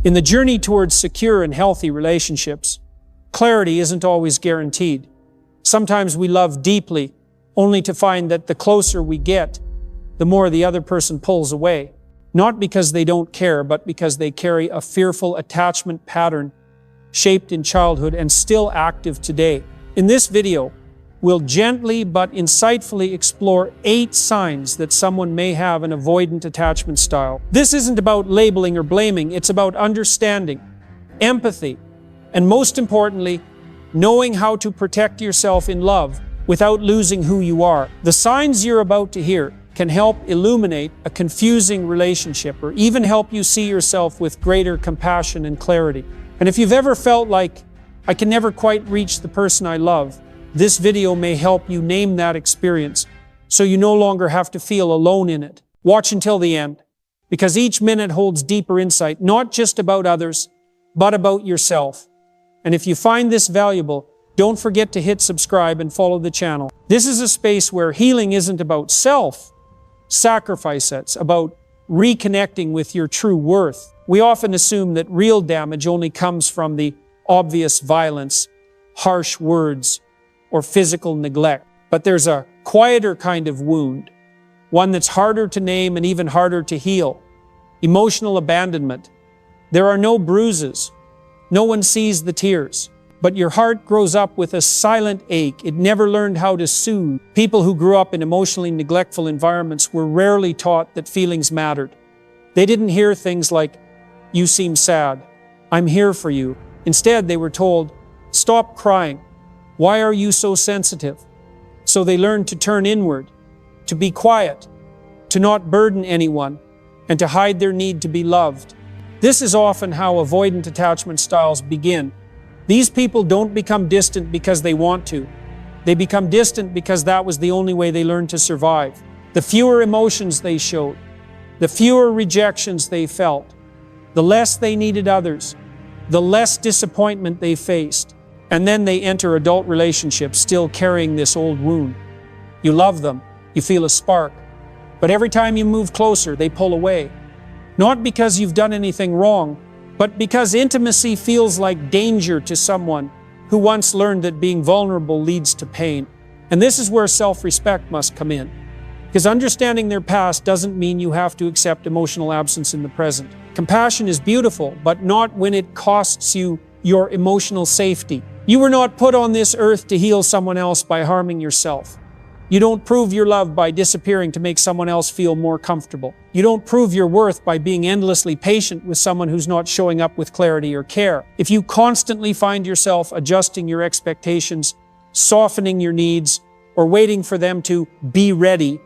In the journey towards secure and healthy relationships, clarity isn't always guaranteed. Sometimes we love deeply, only to find that the closer we get, the more the other person pulls away. Not because they don't care, but because they carry a fearful attachment pattern shaped in childhood and still active today. In this video, we'll gently but insightfully explore 8 signs that someone may have an avoidant attachment style. This isn't about labeling or blaming, it's about understanding, empathy, and most importantly, knowing how to protect yourself in love without losing who you are. The signs you're about to hear can help illuminate a confusing relationship or even help you see yourself with greater compassion and clarity. And if you've ever felt like, I can never quite reach the person I love, this video may help you name that experience so you no longer have to feel alone in it. Watch until the end, because each minute holds deeper insight, not just about others, but about yourself. And if you find this valuable, don't forget to hit subscribe and follow the channel. This is a space where healing isn't about self-sacrifice, it's about reconnecting with your true worth. We often assume that real damage only comes from the obvious violence, harsh words, or physical neglect. But there's a quieter kind of wound, one that's harder to name and even harder to heal. Emotional abandonment. There are no bruises. No one sees the tears. But your heart grows up with a silent ache. It never learned how to soothe. People who grew up in emotionally neglectful environments were rarely taught that feelings mattered. They didn't hear things like, "You seem sad. I'm here for you." Instead, they were told, "Stop crying. Why are you so sensitive?" So they learned to turn inward, to be quiet, to not burden anyone, and to hide their need to be loved. This is often how avoidant attachment styles begin. These people don't become distant because they want to. They become distant because that was the only way they learned to survive. The fewer emotions they showed, the fewer rejections they felt, the less they needed others, the less disappointment they faced. And then they enter adult relationships still carrying this old wound. You love them, you feel a spark, but every time you move closer, they pull away. Not because you've done anything wrong, but because intimacy feels like danger to someone who once learned that being vulnerable leads to pain. And this is where self-respect must come in. Because understanding their past doesn't mean you have to accept emotional absence in the present. Compassion is beautiful, but not when it costs you your emotional safety. You were not put on this earth to heal someone else by harming yourself. You don't prove your love by disappearing to make someone else feel more comfortable. You don't prove your worth by being endlessly patient with someone who's not showing up with clarity or care. If you constantly find yourself adjusting your expectations, softening your needs, or waiting for them to be ready,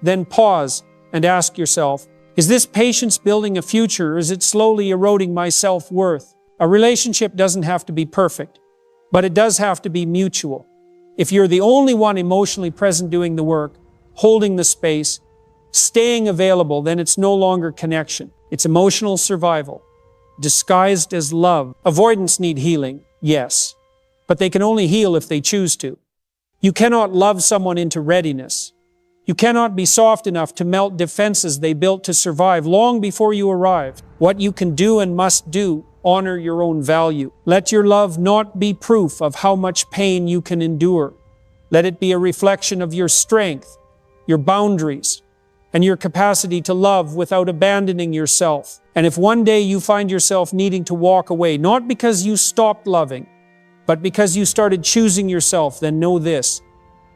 then pause and ask yourself, is this patience building a future, or is it slowly eroding my self-worth? A relationship doesn't have to be perfect, but it does have to be mutual. If you're the only one emotionally present doing the work, holding the space, staying available, then it's no longer connection. It's emotional survival, disguised as love. Avoidants need healing, yes, but they can only heal if they choose to. You cannot love someone into readiness. You cannot be soft enough to melt defenses they built to survive long before you arrived. What you can do and must do, honor your own value. Let your love not be proof of how much pain you can endure. Let it be a reflection of your strength, your boundaries, and your capacity to love without abandoning yourself. And if one day you find yourself needing to walk away, not because you stopped loving, but because you started choosing yourself, then know this: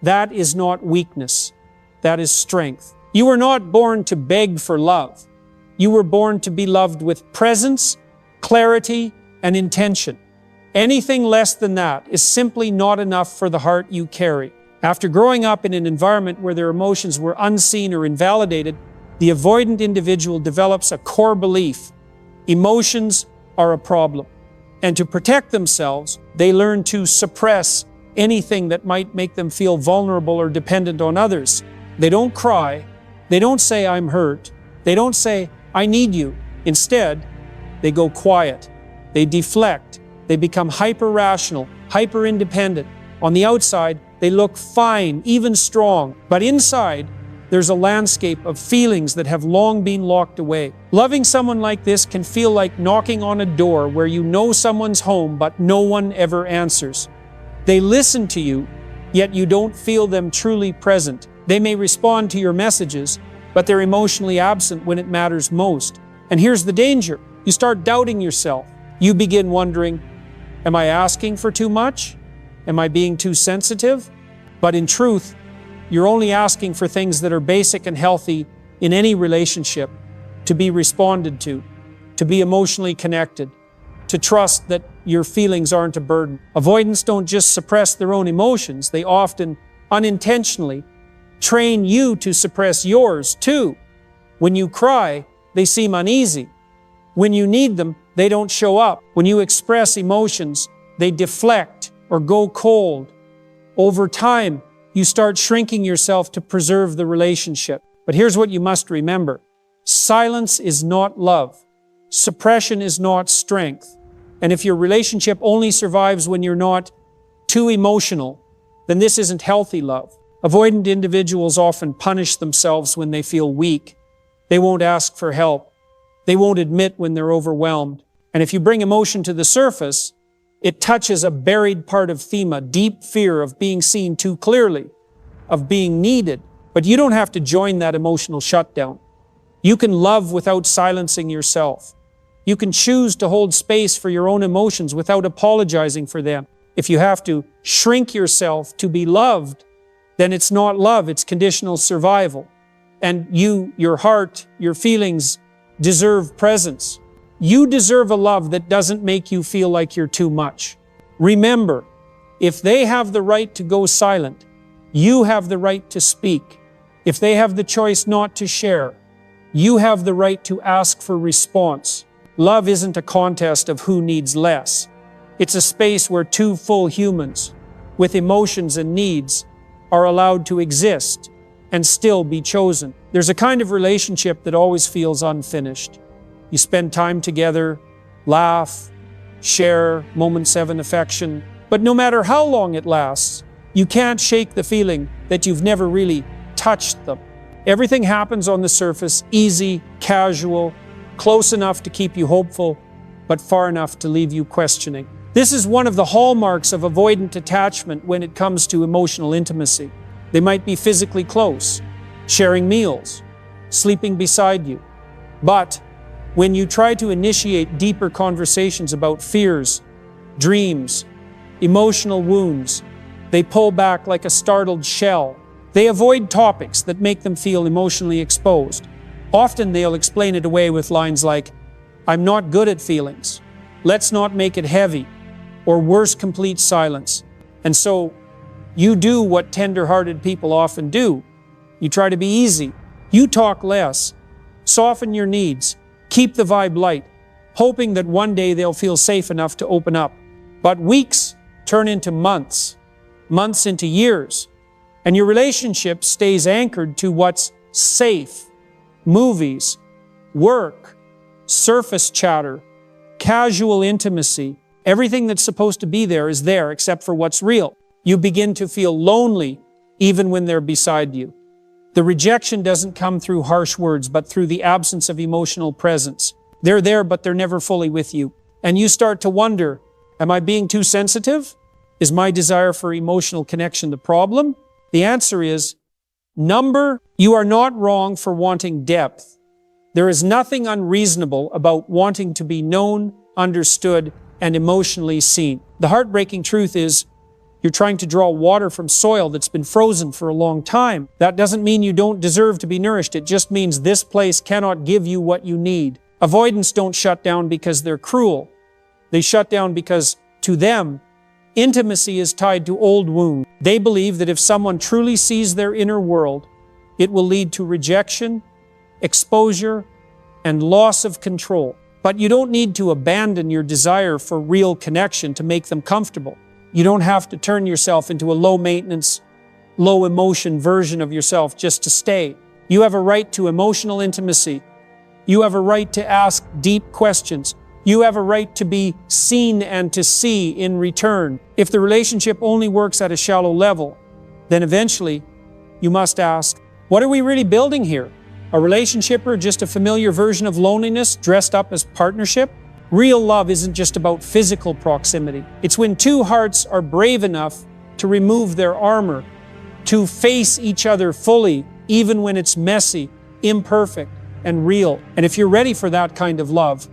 that is not weakness, that is strength. You were not born to beg for love. You were born to be loved with presence, clarity, and intention. Anything less than that is simply not enough for the heart you carry. After growing up in an environment where their emotions were unseen or invalidated, the avoidant individual develops a core belief: emotions are a problem. And to protect themselves, they learn to suppress anything that might make them feel vulnerable or dependent on others. They don't cry. They don't say, "I'm hurt." They don't say, "I need you." Instead, they go quiet. They deflect. They become hyper-rational, hyper-independent. On the outside, they look fine, even strong. But inside, there's a landscape of feelings that have long been locked away. Loving someone like this can feel like knocking on a door where you know someone's home, but no one ever answers. They listen to you, yet you don't feel them truly present. They may respond to your messages, but they're emotionally absent when it matters most. And here's the danger. You start doubting yourself. You begin wondering, am I asking for too much? Am I being too sensitive? But in truth, you're only asking for things that are basic and healthy in any relationship: to be responded to be emotionally connected, to trust that your feelings aren't a burden. Avoidants don't just suppress their own emotions, they often unintentionally train you to suppress yours too. When you cry, they seem uneasy. When you need them, they don't show up. When you express emotions, they deflect or go cold. Over time, you start shrinking yourself to preserve the relationship. But here's what you must remember. Silence is not love. Suppression is not strength. And if your relationship only survives when you're not too emotional, then this isn't healthy love. Avoidant individuals often punish themselves when they feel weak. They won't ask for help. They won't admit when they're overwhelmed. And if you bring emotion to the surface, it touches a buried part of thema, deep fear of being seen too clearly, of being needed. But you don't have to join that emotional shutdown. You can love without silencing yourself. You can choose to hold space for your own emotions without apologizing for them. If you have to shrink yourself to be loved, then it's not love, it's conditional survival. And you, your heart, your feelings deserve presence. You deserve a love that doesn't make you feel like you're too much. Remember, if they have the right to go silent, you have the right to speak. If they have the choice not to share, you have the right to ask for response. Love isn't a contest of who needs less. It's a space where two full humans with emotions and needs are allowed to exist and still be chosen. There's a kind of relationship that always feels unfinished. You spend time together, laugh, share moments of affection, but no matter how long it lasts, you can't shake the feeling that you've never really touched them. Everything happens on the surface, easy, casual, close enough to keep you hopeful, but far enough to leave you questioning. This is one of the hallmarks of avoidant attachment when it comes to emotional intimacy. They might be physically close, sharing meals, sleeping beside you. But when you try to initiate deeper conversations about fears, dreams, emotional wounds, they pull back like a startled shell. They avoid topics that make them feel emotionally exposed. Often they'll explain it away with lines like, "I'm not good at feelings. Let's not make it heavy," or worse, complete silence. And so you do what tender-hearted people often do. You try to be easy. You talk less. Soften your needs. Keep the vibe light, hoping that one day they'll feel safe enough to open up. But weeks turn into months, months into years, and your relationship stays anchored to what's safe. Movies, work, surface chatter, casual intimacy. Everything that's supposed to be there is there except for what's real. You begin to feel lonely even when they're beside you. The rejection doesn't come through harsh words, but through the absence of emotional presence. They're there, but they're never fully with you. And you start to wonder, am I being too sensitive? Is my desire for emotional connection the problem? The answer is, you are not wrong for wanting depth. There is nothing unreasonable about wanting to be known, understood, and emotionally seen. The heartbreaking truth is, you're trying to draw water from soil that's been frozen for a long time. That doesn't mean you don't deserve to be nourished. It just means this place cannot give you what you need. Avoidants don't shut down because they're cruel. They shut down because, to them, intimacy is tied to old wounds. They believe that if someone truly sees their inner world, it will lead to rejection, exposure, and loss of control. But you don't need to abandon your desire for real connection to make them comfortable. You don't have to turn yourself into a low-maintenance, low-emotion version of yourself just to stay. You have a right to emotional intimacy. You have a right to ask deep questions. You have a right to be seen and to see in return. If the relationship only works at a shallow level, then eventually you must ask, What are we really building here? A relationship or just a familiar version of loneliness dressed up as partnership? Real love isn't just about physical proximity. It's when two hearts are brave enough to remove their armor, to face each other fully, even when it's messy, imperfect, and real. And if you're ready for that kind of love,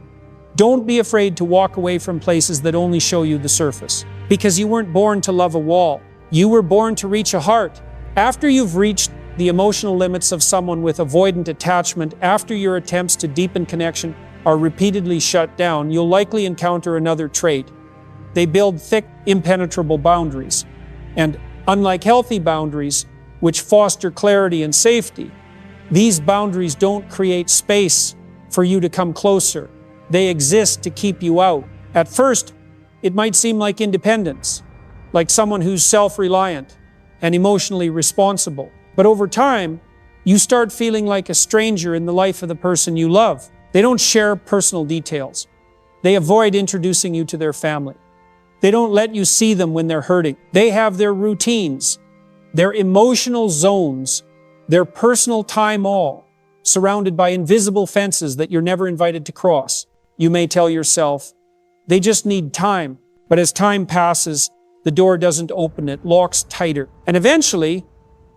don't be afraid to walk away from places that only show you the surface. Because you weren't born to love a wall. You were born to reach a heart. After you've reached the emotional limits of someone with avoidant attachment, after your attempts to deepen connection are repeatedly shut down, you'll likely encounter another trait. They build thick, impenetrable boundaries. And unlike healthy boundaries, which foster clarity and safety, these boundaries don't create space for you to come closer. They exist to keep you out. At first, it might seem like independence, like someone who's self-reliant and emotionally responsible. But over time, you start feeling like a stranger in the life of the person you love. They don't share personal details. They avoid introducing you to their family. They don't let you see them when they're hurting. They have their routines, their emotional zones, their personal time all, surrounded by invisible fences that you're never invited to cross. You may tell yourself, they just need time. But as time passes, the door doesn't open, it locks tighter. And eventually,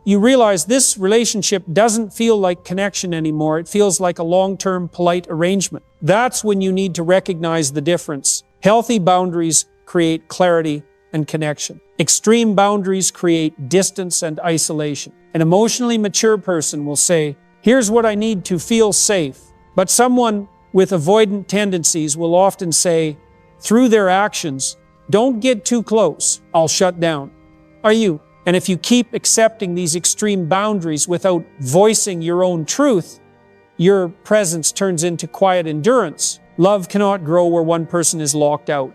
you realize this relationship doesn't feel like connection anymore. It feels like a long-term, polite arrangement. That's when you need to recognize the difference. Healthy boundaries create clarity and connection. Extreme boundaries create distance and isolation. An emotionally mature person will say, here's what I need to feel safe. But someone with avoidant tendencies will often say, through their actions, don't get too close, I'll shut down. Are you? And if you keep accepting these extreme boundaries without voicing your own truth, your presence turns into quiet endurance. Love cannot grow where one person is locked out.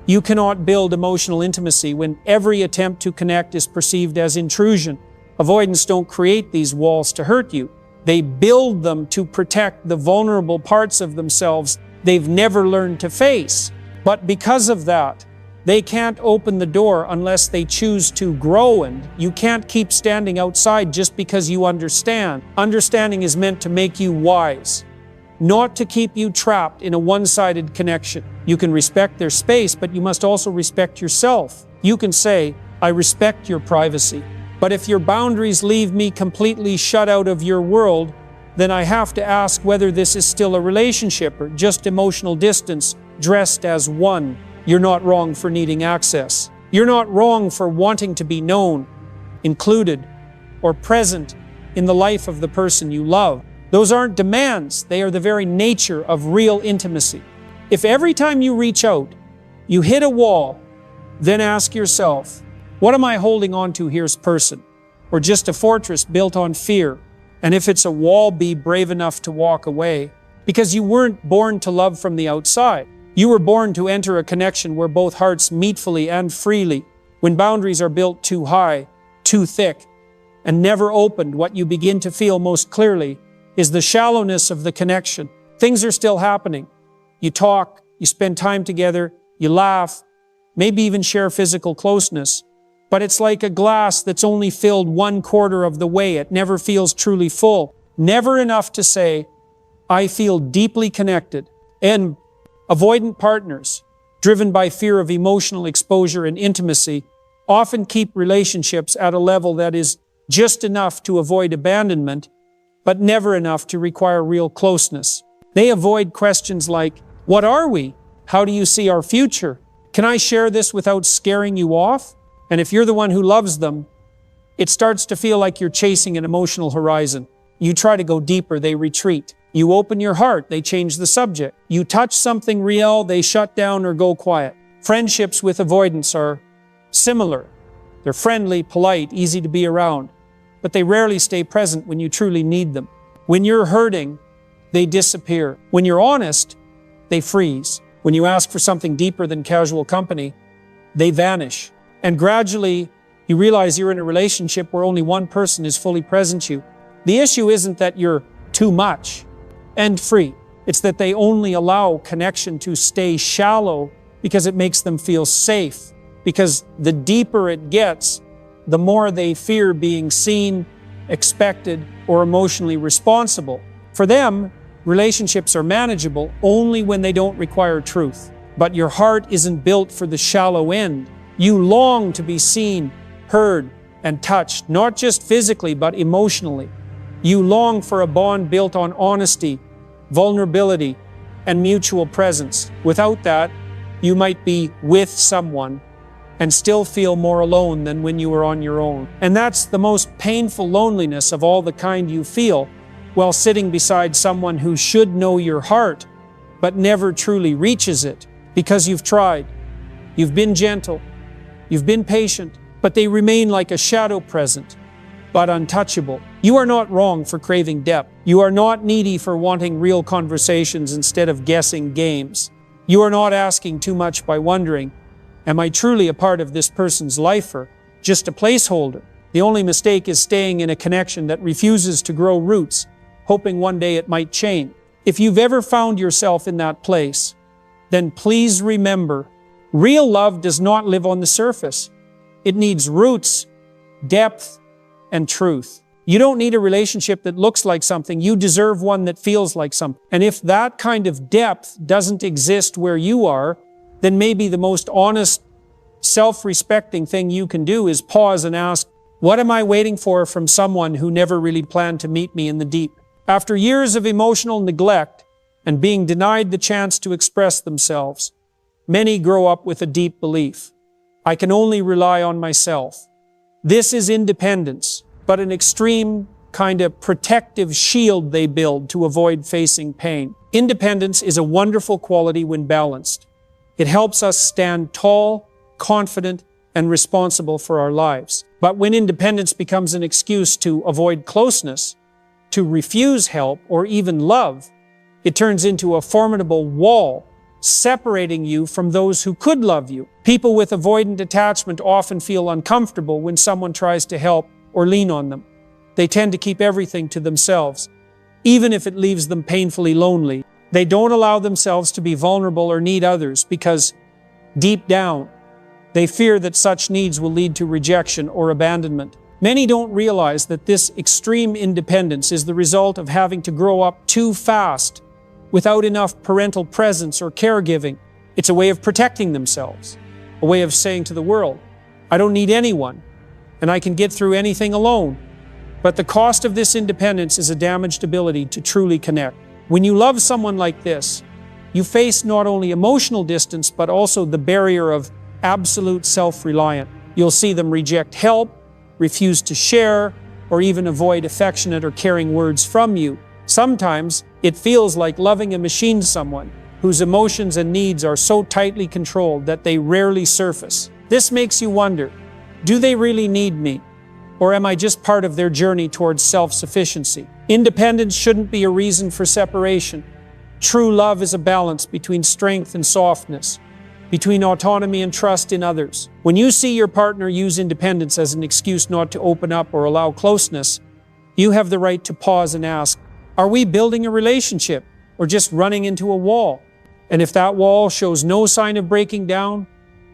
You cannot build emotional intimacy when every attempt to connect is perceived as intrusion. Avoidants don't create these walls to hurt you. They build them to protect the vulnerable parts of themselves they've never learned to face. But because of that, they can't open the door unless they choose to grow, and you can't keep standing outside just because you understand. Understanding is meant to make you wise, not to keep you trapped in a one-sided connection. You can respect their space, but you must also respect yourself. You can say, I respect your privacy, but if your boundaries leave me completely shut out of your world, then I have to ask whether this is still a relationship or just emotional distance dressed as one. You're not wrong for needing access. You're not wrong for wanting to be known, included, or present in the life of the person you love. Those aren't demands, they are the very nature of real intimacy. If every time you reach out, you hit a wall, then ask yourself, what am I holding on to here's person? Or just a fortress built on fear? And if it's a wall, be brave enough to walk away. Because you weren't born to love from the outside. You were born to enter a connection where both hearts meet fully and freely. When boundaries are built too high, too thick, and never opened, what you begin to feel most clearly is the shallowness of the connection. Things are still happening. You talk, you spend time together, you laugh, maybe even share physical closeness. But it's like a glass that's only filled 1/4 of the way. It never feels truly full. Never enough to say, I feel deeply connected. And avoidant partners, driven by fear of emotional exposure and intimacy, often keep relationships at a level that is just enough to avoid abandonment, but never enough to require real closeness. They avoid questions like, what are we? How do you see our future? Can I share this without scaring you off? And if you're the one who loves them, it starts to feel like you're chasing an emotional horizon. You try to go deeper, they retreat. You open your heart, they change the subject. You touch something real, they shut down or go quiet. Friendships with avoidance are similar. They're friendly, polite, easy to be around, but they rarely stay present when you truly need them. When you're hurting, they disappear. When you're honest, they freeze. When you ask for something deeper than casual company, they vanish. And gradually, you realize you're in a relationship where only one person is fully present to you. The issue isn't that you're too much and free. It's that they only allow connection to stay shallow because it makes them feel safe. Because the deeper it gets, the more they fear being seen, expected, or emotionally responsible. For them, relationships are manageable only when they don't require truth. But your heart isn't built for the shallow end. You long to be seen, heard, and touched, not just physically, but emotionally. You long for a bond built on honesty, vulnerability, and mutual presence. Without that, you might be with someone and still feel more alone than when you were on your own. And that's the most painful loneliness of all the kind you feel while sitting beside someone who should know your heart, but never truly reaches it because you've tried. You've been gentle. You've been patient, but they remain like a shadow present, but untouchable. You are not wrong for craving depth. You are not needy for wanting real conversations instead of guessing games. You are not asking too much by wondering, am I truly a part of this person's life or just a placeholder? The only mistake is staying in a connection that refuses to grow roots, hoping one day it might change. If you've ever found yourself in that place, then please remember, real love does not live on the surface. It needs roots, depth, and truth. You don't need a relationship that looks like something. You deserve one that feels like something. And if that kind of depth doesn't exist where you are, then maybe the most honest, self-respecting thing you can do is pause and ask, what am I waiting for from someone who never really planned to meet me in the deep? After years of emotional neglect and being denied the chance to express themselves, many grow up with a deep belief. I can only rely on myself. This is independence, but an extreme kind of protective shield they build to avoid facing pain. Independence is a wonderful quality when balanced. It helps us stand tall, confident, and responsible for our lives. But when independence becomes an excuse to avoid closeness, to refuse help, or even love, it turns into a formidable wall separating you from those who could love you. People with avoidant attachment often feel uncomfortable when someone tries to help or lean on them. They tend to keep everything to themselves, even if it leaves them painfully lonely. They don't allow themselves to be vulnerable or need others because, deep down, they fear that such needs will lead to rejection or abandonment. Many don't realize that this extreme independence is the result of having to grow up too fast without enough parental presence or caregiving. It's a way of protecting themselves, a way of saying to the world, I don't need anyone, and I can get through anything alone. But the cost of this independence is a damaged ability to truly connect. When you love someone like this, you face not only emotional distance, but also the barrier of absolute self-reliance. You'll see them reject help, refuse to share, or even avoid affectionate or caring words from you. Sometimes it feels like loving a machine, someone whose emotions and needs are so tightly controlled that they rarely surface. This makes you wonder, do they really need me? Or am I just part of their journey towards self-sufficiency? Independence shouldn't be a reason for separation. True love is a balance between strength and softness, between autonomy and trust in others. When you see your partner use independence as an excuse not to open up or allow closeness, you have the right to pause and ask, are we building a relationship or just running into a wall? And if that wall shows no sign of breaking down,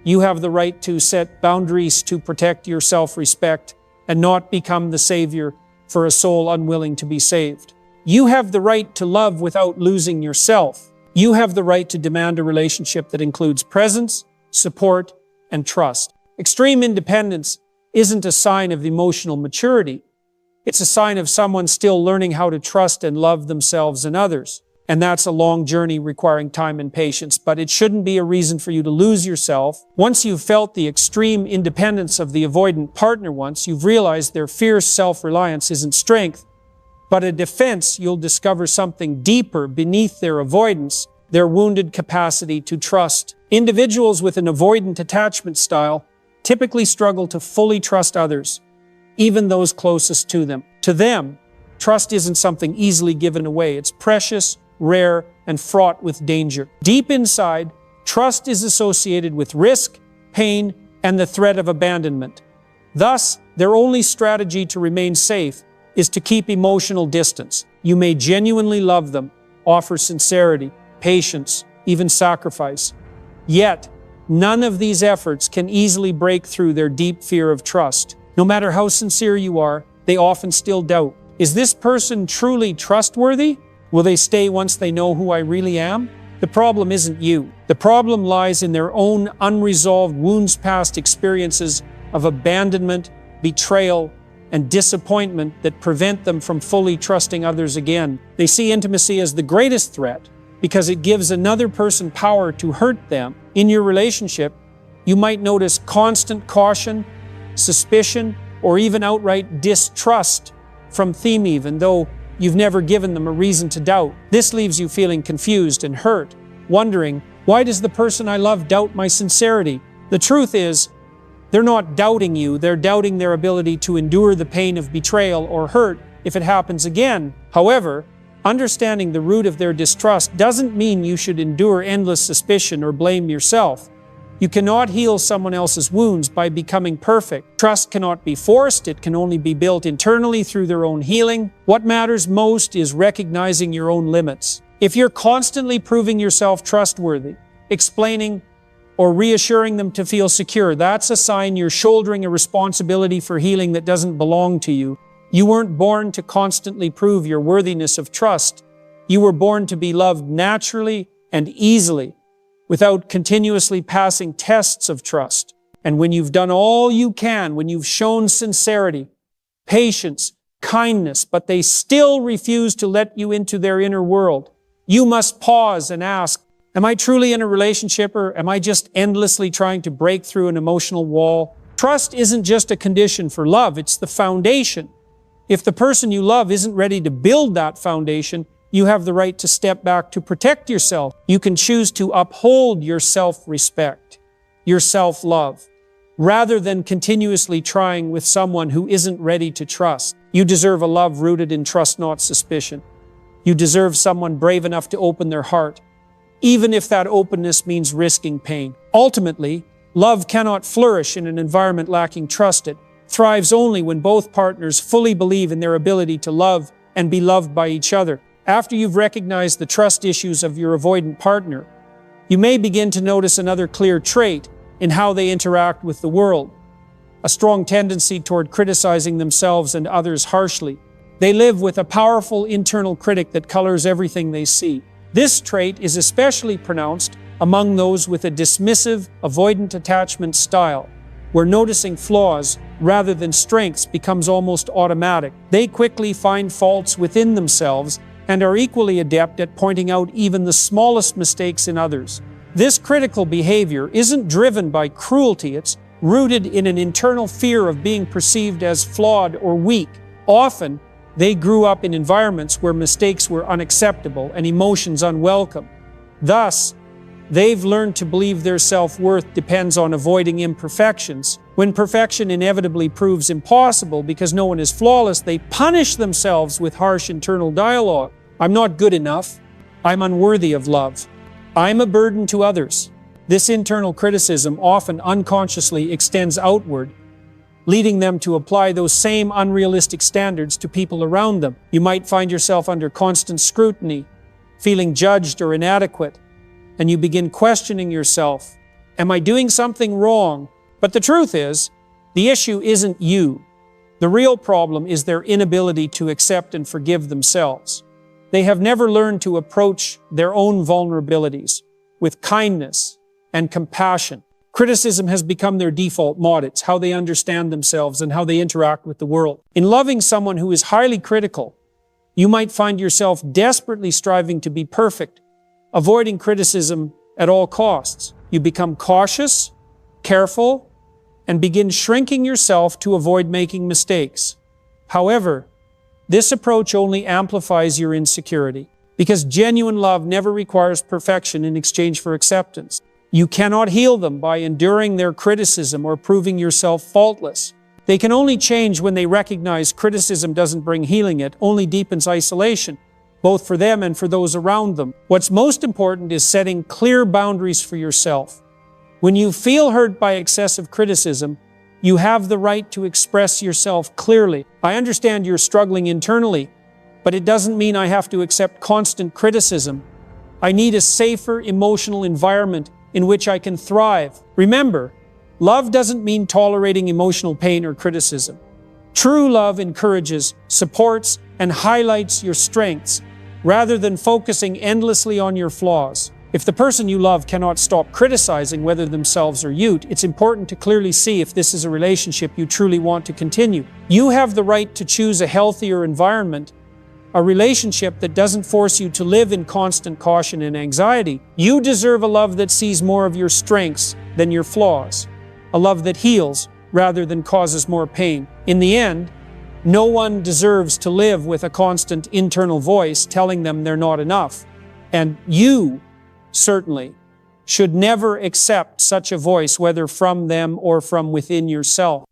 you have the right to set boundaries to protect your self-respect and not become the savior for a soul unwilling to be saved. You have the right to love without losing yourself. You have the right to demand a relationship that includes presence, support, and trust. Extreme independence isn't a sign of emotional maturity. It's a sign of someone still learning how to trust and love themselves and others. And that's a long journey requiring time and patience, but it shouldn't be a reason for you to lose yourself. Once you've felt the extreme independence of the avoidant partner once, you've realized their fierce self-reliance isn't strength, but a defense. You'll discover something deeper beneath their avoidance, their wounded capacity to trust. Individuals with an avoidant attachment style typically struggle to fully trust others, even those closest to them. To them, trust isn't something easily given away. It's precious, rare, and fraught with danger. Deep inside, trust is associated with risk, pain, and the threat of abandonment. Thus, their only strategy to remain safe is to keep emotional distance. You may genuinely love them, offer sincerity, patience, even sacrifice. Yet, none of these efforts can easily break through their deep fear of trust. No matter how sincere you are, they often still doubt. Is this person truly trustworthy? Will they stay once they know who I really am? The problem isn't you. The problem lies in their own unresolved wounds, past experiences of abandonment, betrayal, and disappointment that prevent them from fully trusting others again. They see intimacy as the greatest threat because it gives another person power to hurt them. In your relationship, you might notice constant caution, suspicion, or even outright distrust from them, even though you've never given them a reason to doubt. This leaves you feeling confused and hurt, wondering, why does the person I love doubt my sincerity? The truth is, they're not doubting you, they're doubting their ability to endure the pain of betrayal or hurt if it happens again. However, understanding the root of their distrust doesn't mean you should endure endless suspicion or blame yourself. You cannot heal someone else's wounds by becoming perfect. Trust cannot be forced, it can only be built internally through their own healing. What matters most is recognizing your own limits. If you're constantly proving yourself trustworthy, explaining or reassuring them to feel secure, that's a sign you're shouldering a responsibility for healing that doesn't belong to you. You weren't born to constantly prove your worthiness of trust. You were born to be loved naturally and easily, without continuously passing tests of trust. And when you've done all you can, when you've shown sincerity, patience, kindness, but they still refuse to let you into their inner world, you must pause and ask, am I truly in a relationship, or am I just endlessly trying to break through an emotional wall? Trust isn't just a condition for love, it's the foundation. If the person you love isn't ready to build that foundation, you have the right to step back to protect yourself. You can choose to uphold your self-respect, your self-love, rather than continuously trying with someone who isn't ready to trust. You deserve a love rooted in trust, not suspicion. You deserve someone brave enough to open their heart, even if that openness means risking pain. Ultimately, love cannot flourish in an environment lacking trust. It thrives only when both partners fully believe in their ability to love and be loved by each other. After you've recognized the trust issues of your avoidant partner, you may begin to notice another clear trait in how they interact with the world: a strong tendency toward criticizing themselves and others harshly. They live with a powerful internal critic that colors everything they see. This trait is especially pronounced among those with a dismissive, avoidant attachment style, where noticing flaws rather than strengths becomes almost automatic. They quickly find faults within themselves and are equally adept at pointing out even the smallest mistakes in others. This critical behavior isn't driven by cruelty, it's rooted in an internal fear of being perceived as flawed or weak. Often, they grew up in environments where mistakes were unacceptable and emotions unwelcome. Thus, they've learned to believe their self-worth depends on avoiding imperfections. When perfection inevitably proves impossible because no one is flawless, they punish themselves with harsh internal dialogue. I'm not good enough. I'm unworthy of love. I'm a burden to others. This internal criticism often unconsciously extends outward, leading them to apply those same unrealistic standards to people around them. You might find yourself under constant scrutiny, feeling judged or inadequate, and you begin questioning yourself. Am I doing something wrong? But the truth is, the issue isn't you. The real problem is their inability to accept and forgive themselves. They have never learned to approach their own vulnerabilities with kindness and compassion. Criticism has become their default mode. It's how they understand themselves and how they interact with the world. In loving someone who is highly critical, you might find yourself desperately striving to be perfect, avoiding criticism at all costs. You become cautious, careful, and begin shrinking yourself to avoid making mistakes. However, this approach only amplifies your insecurity, because genuine love never requires perfection in exchange for acceptance. You cannot heal them by enduring their criticism or proving yourself faultless. They can only change when they recognize criticism doesn't bring healing, it only deepens isolation, both for them and for those around them. What's most important is setting clear boundaries for yourself. When you feel hurt by excessive criticism, you have the right to express yourself clearly. I understand you're struggling internally, but it doesn't mean I have to accept constant criticism. I need a safer emotional environment in which I can thrive. Remember, love doesn't mean tolerating emotional pain or criticism. True love encourages, supports, and highlights your strengths, rather than focusing endlessly on your flaws. If the person you love cannot stop criticizing whether themselves or you, it's important to clearly see if this is a relationship you truly want to continue. You have the right to choose a healthier environment, a relationship that doesn't force you to live in constant caution and anxiety. You deserve a love that sees more of your strengths than your flaws, a love that heals rather than causes more pain. In the end, no one deserves to live with a constant internal voice telling them they're not enough. And you certainly should never accept such a voice, whether from them or from within yourself.